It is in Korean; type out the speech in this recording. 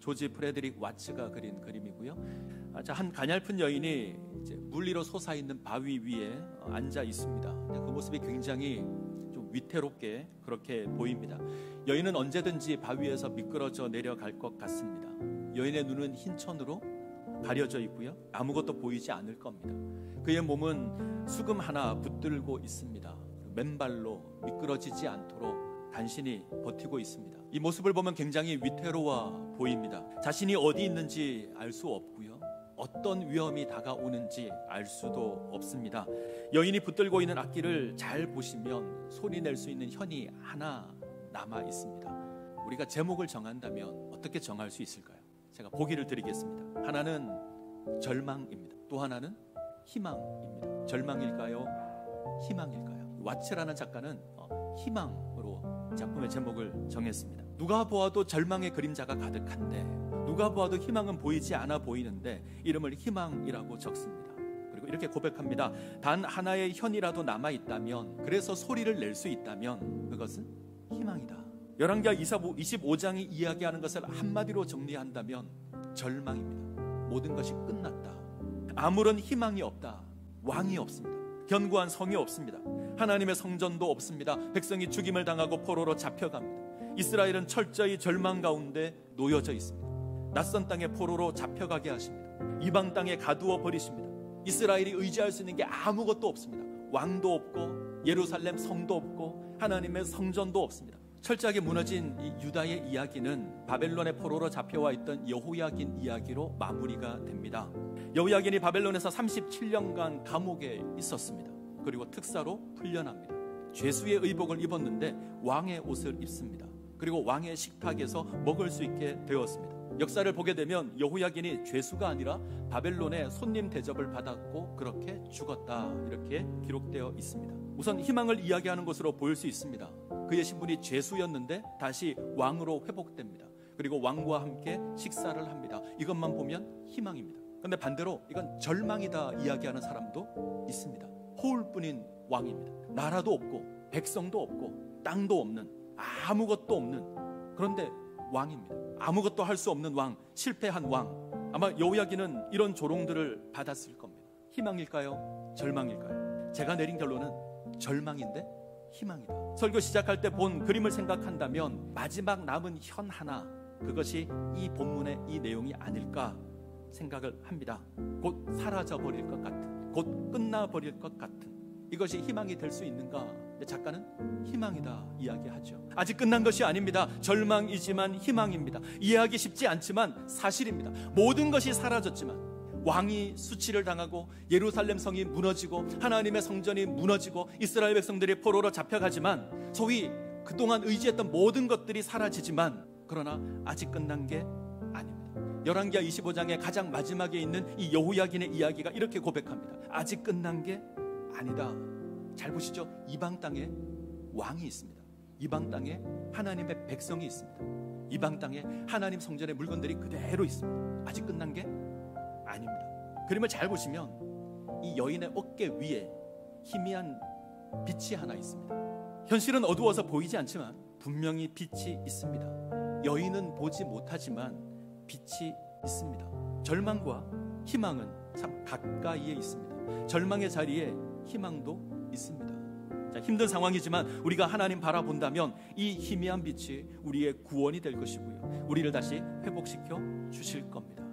조지 프레드릭 와츠가 그린 그림이고요. 한 가냘픈 여인이 이제 물 위로 솟아있는 바위 위에 앉아 있습니다. 그 모습이 굉장히 좀 위태롭게 그렇게 보입니다. 여인은 언제든지 바위에서 미끄러져 내려갈 것 같습니다. 여인의 눈은 흰 천으로 가려져 있고요. 아무것도 보이지 않을 겁니다. 그의 몸은 수금 하나 붙들고 있습니다. 맨발로 미끄러지지 않도록 간신히 버티고 있습니다. 이 모습을 보면 굉장히 위태로워 보입니다. 자신이 어디 있는지 알 수 없고요. 어떤 위험이 다가오는지 알 수도 없습니다. 여인이 붙들고 있는 악기를 잘 보시면 소리 낼 수 있는 현이 하나 남아 있습니다. 우리가 제목을 정한다면 어떻게 정할 수 있을까요? 제가 보기를 드리겠습니다. 하나는 절망입니다. 또 하나는 희망입니다. 절망일까요? 희망일까요? 와츠라는 작가는 희망으로 작품의 제목을 정했습니다. 누가 보아도 절망의 그림자가 가득한데, 누가 보아도 희망은 보이지 않아 보이는데 이름을 희망이라고 적습니다. 그리고 이렇게 고백합니다. 단 하나의 현이라도 남아있다면, 그래서 소리를 낼 수 있다면 그것은 희망이다. 열왕기하 25장이 이야기하는 것을 한마디로 정리한다면 절망입니다. 모든 것이 끝났다. 아무런 희망이 없다. 왕이 없습니다. 견고한 성이 없습니다. 하나님의 성전도 없습니다. 백성이 죽임을 당하고 포로로 잡혀갑니다. 이스라엘은 철저히 절망 가운데 놓여져 있습니다. 낯선 땅에 포로로 잡혀가게 하십니다. 이방 땅에 가두어 버리십니다. 이스라엘이 의지할 수 있는 게 아무것도 없습니다. 왕도 없고 예루살렘 성도 없고 하나님의 성전도 없습니다. 철저하게 무너진 이 유다의 이야기는 바벨론의 포로로 잡혀와 있던 여호야긴 이야기로 마무리가 됩니다. 여호야긴이 바벨론에서 37년간 감옥에 있었습니다. 그리고 특사로 풀려납니다. 죄수의 의복을 입었는데 왕의 옷을 입습니다. 그리고 왕의 식탁에서 먹을 수 있게 되었습니다. 역사를 보게 되면 여호야긴이 죄수가 아니라 바벨론의 손님 대접을 받았고 그렇게 죽었다, 이렇게 기록되어 있습니다. 우선 희망을 이야기하는 것으로 보일 수 있습니다. 그의 신분이 죄수였는데 다시 왕으로 회복됩니다. 그리고 왕과 함께 식사를 합니다. 이것만 보면 희망입니다. 그런데 반대로 이건 절망이다 이야기하는 사람도 있습니다. 허울뿐인 왕입니다. 나라도 없고 백성도 없고 땅도 없는, 아무것도 없는, 그런데 왕입니다. 아무것도 할 수 없는 왕, 실패한 왕. 아마 여호야긴은 이런 조롱들을 받았을 겁니다. 희망일까요? 절망일까요? 제가 내린 결론은 절망인데 희망이다. 설교 시작할 때 본 그림을 생각한다면 마지막 남은 현 하나, 그것이 이 본문의 이 내용이 아닐까 생각을 합니다. 곧 사라져버릴 것 같은, 곧 끝나버릴 것 같은, 이것이 희망이 될 수 있는가? 작가는 희망이다 이야기하죠. 아직 끝난 것이 아닙니다. 절망이지만 희망입니다. 이해하기 쉽지 않지만 사실입니다. 모든 것이 사라졌지만, 왕이 수치를 당하고 예루살렘 성이 무너지고 하나님의 성전이 무너지고 이스라엘 백성들이 포로로 잡혀가지만, 소위 그동안 의지했던 모든 것들이 사라지지만, 그러나 아직 끝난 게 아닙니다. 열왕기하 25장의 가장 마지막에 있는 이 여호야긴의 이야기가 이렇게 고백합니다. 아직 끝난 게 아니다. 잘 보시죠. 이방 땅에 왕이 있습니다. 이방 땅에 하나님의 백성이 있습니다. 이방 땅에 하나님 성전의 물건들이 그대로 있습니다. 아직 끝난 게 아닙니다. 그림을 잘 보시면 이 여인의 어깨 위에 희미한 빛이 하나 있습니다. 현실은 어두워서 보이지 않지만 분명히 빛이 있습니다. 여인은 보지 못하지만 빛이 있습니다. 절망과 희망은 참 가까이에 있습니다. 절망의 자리에 희망도 있습니다. 자, 힘든 상황이지만 우리가 하나님 바라본다면 이 희미한 빛이 우리의 구원이 될 것이고요, 우리를 다시 회복시켜 주실 겁니다.